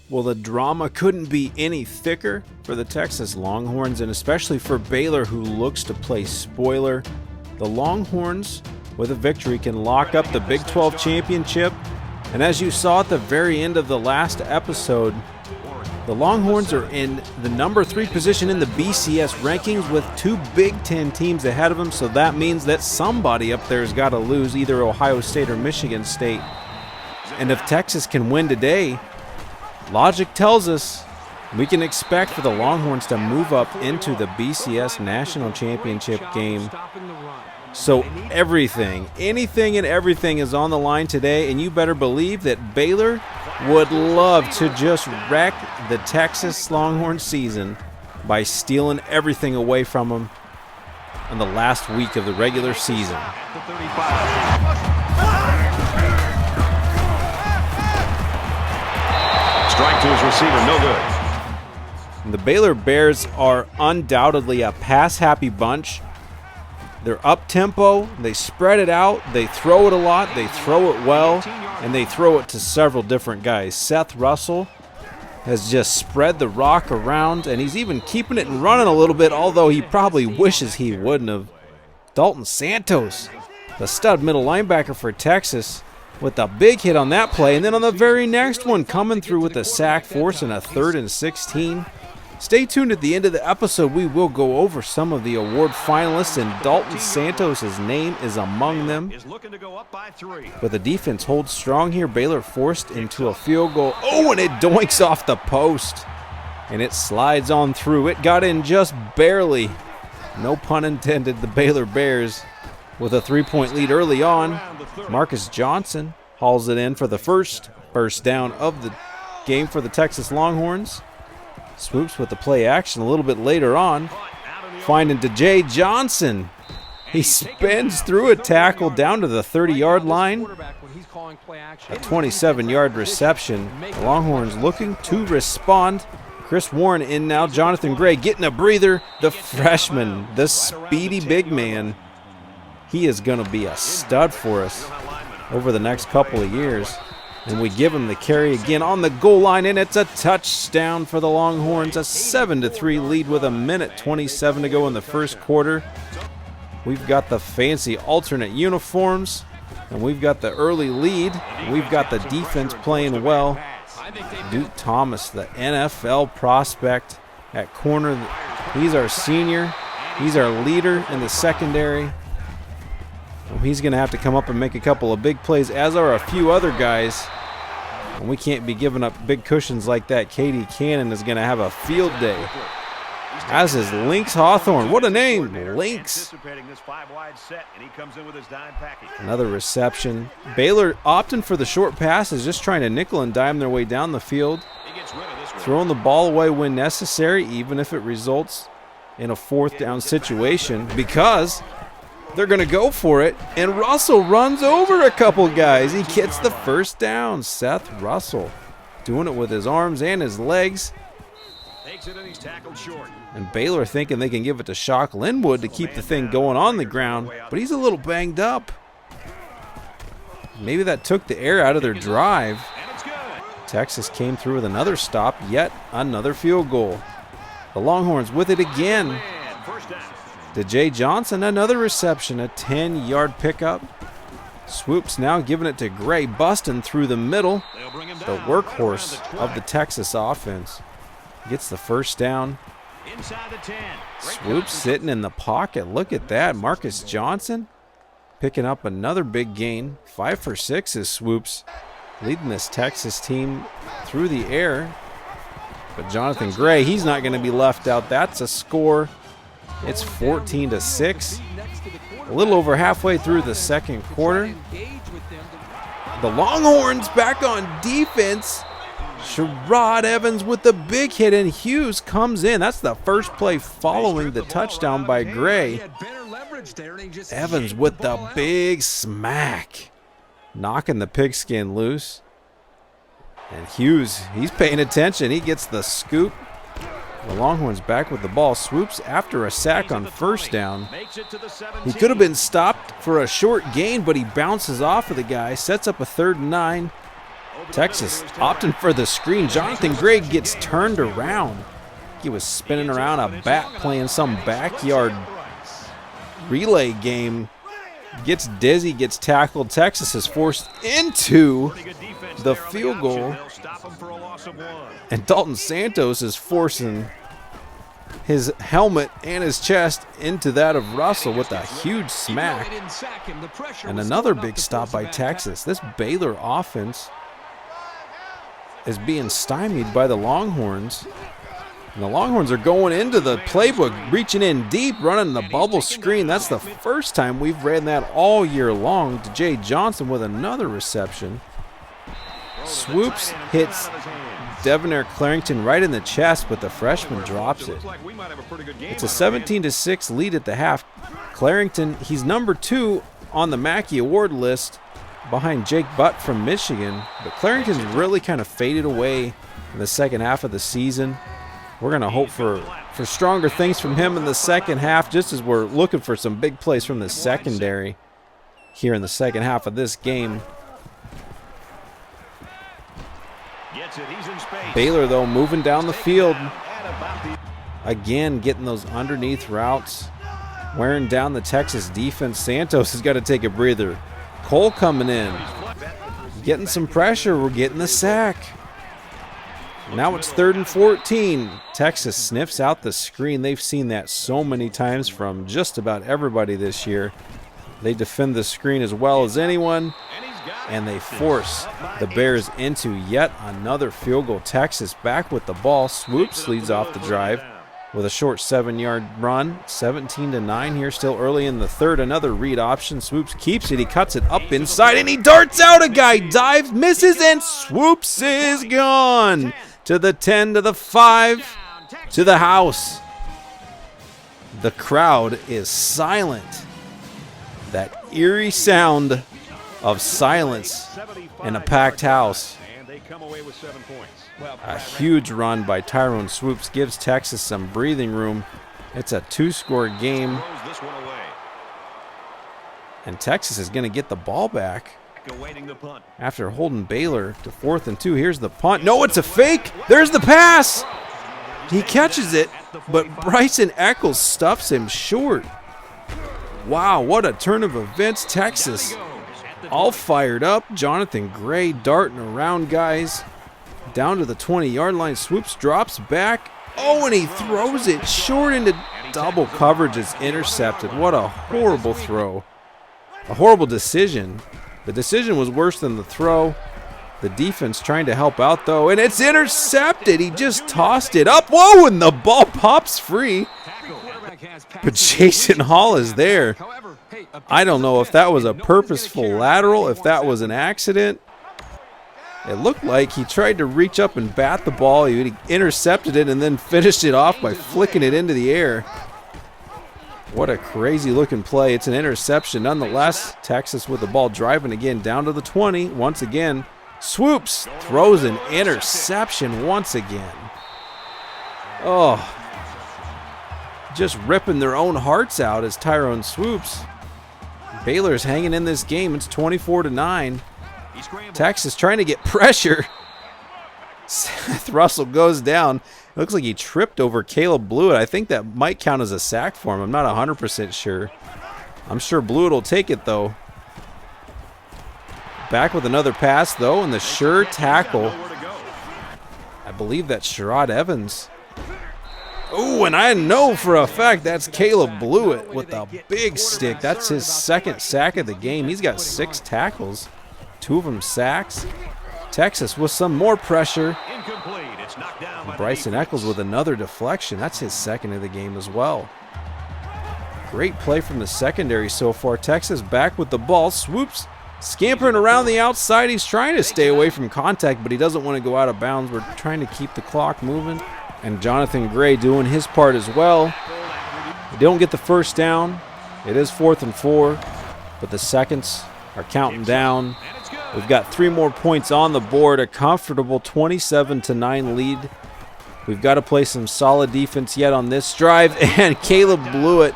Well, the drama couldn't be any thicker for the Texas Longhorns, and especially for Baylor, who looks to play spoiler. The Longhorns, with a victory, can lock up the Big 12 championship. And as you saw at the very end of the last episode, the Longhorns are in the number 3 position in the BCS rankings with 2 Big 10 teams ahead of them. So that means that somebody up there has got to lose, either Ohio State or Michigan State. And if Texas can win today, logic tells us we can expect for the Longhorns to move up into the BCS National Championship game. So everything, anything and everything is on the line today, and you better believe that Baylor would love to just wreck the Texas Longhorn season by stealing everything away from them in the last week of the regular season. Strike to his receiver, no good. And the Baylor Bears are undoubtedly a pass-happy bunch. They're up-tempo, they spread it out, they throw it a lot, they throw it well, and they throw it to several different guys. Seth Russell has just spread the rock around, and he's even keeping it and running a little bit, although he probably wishes he wouldn't have. Dalton Santos, the stud middle linebacker for Texas, with a big hit on that play, and then on the very next one, coming through with a sack, forcing a 3rd and 16. Stay tuned at the end of the episode. We will go over some of the award finalists, and Dalton Santos' name is among them. But the defense holds strong here. Baylor forced into a field goal. Oh, and it doinks off the post, and it slides on through. It got in just barely. No pun intended. The Baylor Bears with a 3-point lead early on. Marcus Johnson hauls it in for the first down of the game for the Texas Longhorns. Swoopes with the play action a little bit later on, finding DJ Johnson. He spins through a tackle down to the 30-yard line. A 27-yard reception. The Longhorns looking to respond. Chris Warren in now. Jonathan Gray getting a breather. The freshman, the speedy big man. He is going to be a stud for us over the next couple of years. And we give him the carry again on the goal line, and it's a touchdown for the Longhorns. A 7-3 lead with 1:27 to go in the first quarter. We've got the fancy alternate uniforms, and we've got the early lead. We've got the defense playing well. Duke Thomas, the NFL prospect at corner. He's our senior. He's our leader in the secondary. He's going to have to come up and make a couple of big plays, as are a few other guys. And we can't be giving up big cushions like that. Katie Cannon is going to have a field day, as is Lynx Hawthorne. What a name, Lynx. Another reception. Baylor opting for the short passes, just trying to nickel and dime their way down the field. Throwing the ball away when necessary, even if it results in a 4th down situation, because they're going to go for it, and Russell runs over a couple guys. He gets the first down. Seth Russell doing it with his arms and his legs. And Baylor thinking they can give it to Shock Linwood to keep the thing going on the ground, but he's a little banged up. Maybe that took the air out of their drive. Texas came through with another stop, yet another field goal. The Longhorns with it again. DJ Johnson, another reception, a 10-yard pickup. Swoopes now giving it to Gray, busting through the middle. The workhorse of the Texas offense gets the first down. Swoopes sitting in the pocket. Look at that. Marcus Johnson picking up another big gain. 5 for 6 is Swoopes, leading this Texas team through the air. But Jonathan Gray, he's not going to be left out. That's a score. It's 14-6. A little over halfway through the second quarter. The Longhorns back on defense. Sherrod Evans with the big hit, and Hughes comes in. That's the first play following the touchdown by Gray. Evans with the big smack, knocking the pigskin loose. And Hughes, he's paying attention. He gets the scoop. The Longhorns back with the ball. Swoopes after a sack on first down. He could have been stopped for a short gain, but he bounces off of the guy, sets up a 3rd and 9. Texas opting for the screen. Jonathan Gray gets turned around. He was spinning around a bat playing some backyard relay game. Gets dizzy, gets tackled. Texas is forced into the field goal. And Dalton Santos is forcing his helmet and his chest into that of Russell with a huge smack. And another big stop by Texas. This Baylor offense is being stymied by the Longhorns. And the Longhorns are going into the playbook, reaching in deep, running the bubble screen. That's the first time we've ran that all year long. To Jay Johnson with another reception. Swoopes hits Devonair Clarington right in the chest, but the freshman drops it. It's a 17-6 lead at the half. Clarington, he's number 2 on the Mackey Award list behind Jake Butt from Michigan. But Clarington's really kind of faded away in the second half of the season. We're going to hope for stronger things from him in the second half, just as we're looking for some big plays from the secondary here in the second half of this game. Baylor, though, moving down the field. Again, getting those underneath routes, wearing down the Texas defense. Santos has got to take a breather. Cole coming in, getting some pressure. We're getting the sack. Now it's 3rd and 14. Texas sniffs out the screen. They've seen that so many times from just about everybody this year. They defend the screen as well as anyone, and they force the Bears into yet another field goal. Texas back with the ball. Swoopes leads off the drive with a short 7-yard run. 17-9 here, still early in the third. Another read option. Swoopes keeps it. He cuts it up inside, and he darts out. A guy dives, misses, and Swoopes is gone. To the 10, to the 5, to the house. The crowd is silent. That eerie sound of silence in a packed house. A huge run by Tyrone Swoopes gives Texas some breathing room. It's a 2-score game. And Texas is going to get the ball back after holding Baylor to 4th and 2. Here's the punt. No, it's a fake. There's the pass. He catches it, but Bryson Eccles stuffs him short. Wow, what a turn of events. Texas all fired up. Jonathan Gray darting around guys down to the 20-yard line. Swoopes drops back. Oh, and he throws it short into double coverage. It's intercepted. What a horrible throw. A horrible decision. The decision was worse than the throw. The defense trying to help out, though, and it's intercepted. He just tossed it up. Whoa, and the ball pops free. But Jason Hall is there. I don't know if that was a purposeful lateral, if that was an accident. It looked like he tried to reach up and bat the ball. He intercepted it and then finished it off by flicking it into the air. What a crazy looking play. It's an interception nonetheless. Texas with the ball driving again down to the 20. Once again, Swoopes throws an interception once again. Oh, just ripping their own hearts out as Tyrone Swoopes. Baylor's hanging in this game. It's 24-9. Texas trying to get pressure. Seth Russell goes down. It looks like he tripped over Caleb Blewett. I think that might count as a sack for him. I'm not 100% sure. I'm sure Blewett will take it, though. Back with another pass, though, and the sure tackle. I believe that's Sherrod Evans. Oh, and I know for a fact that's Caleb Blewett with a big stick. That's his second sack of the game. He's got 6 tackles, 2 of them sacks. Texas with some more pressure. Bryson Eccles with another deflection. That's his second of the game as well. Great play from the secondary so far. Texas back with the ball. Swoopes scampering around the outside. He's trying to stay away from contact, but he doesn't want to go out of bounds. We're trying to keep the clock moving. And Jonathan Gray doing his part as well. They don't get the first down. It is 4th and 4, but the seconds are counting down. We've got 3 more points on the board, a comfortable 27-9 lead. We've got to play some solid defense yet on this drive, and Caleb Blewett,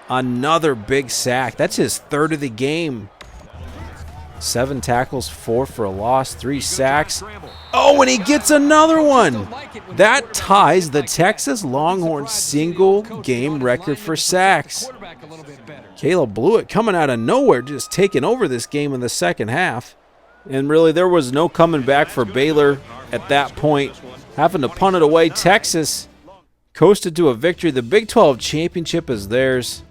another big sack. That's his 3rd of the game. 7 tackles, 4 for a loss, 3 sacks. Oh, and he gets another one. That ties the Texas Longhorns single game record for sacks. Caleb Blewett coming out of nowhere, just taking over this game in the second half. And really, there was no coming back for Baylor at that point. Having to punt it away, Texas coasted to a victory. The Big 12 championship is theirs.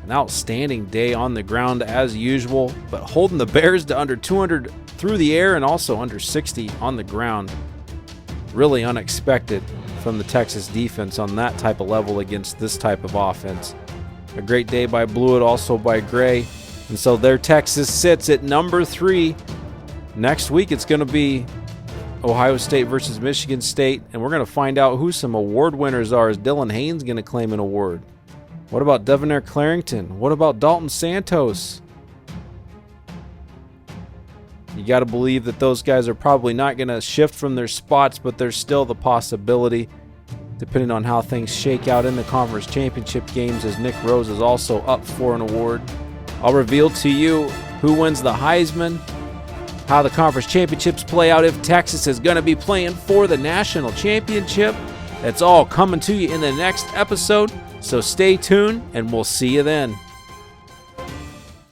An outstanding day on the ground as usual, but holding the Bears to under 200 through the air and also under 60 on the ground. Really unexpected from the Texas defense on that type of level against this type of offense. A great day by Blewett, also by Gray. And so there Texas sits at number 3. Next week it's going to be Ohio State versus Michigan State, and we're going to find out who some award winners are. Is Dylan Haynes going to claim an award? What about Devonair Clarington? What about Dalton Santos? You got to believe that those guys are probably not going to shift from their spots, but there's still the possibility, depending on how things shake out in the conference championship games, as Nick Rose is also up for an award. I'll reveal to you who wins the Heisman, how the conference championships play out, if Texas is going to be playing for the national championship. That's all coming to you in the next episode. So stay tuned, and we'll see you then.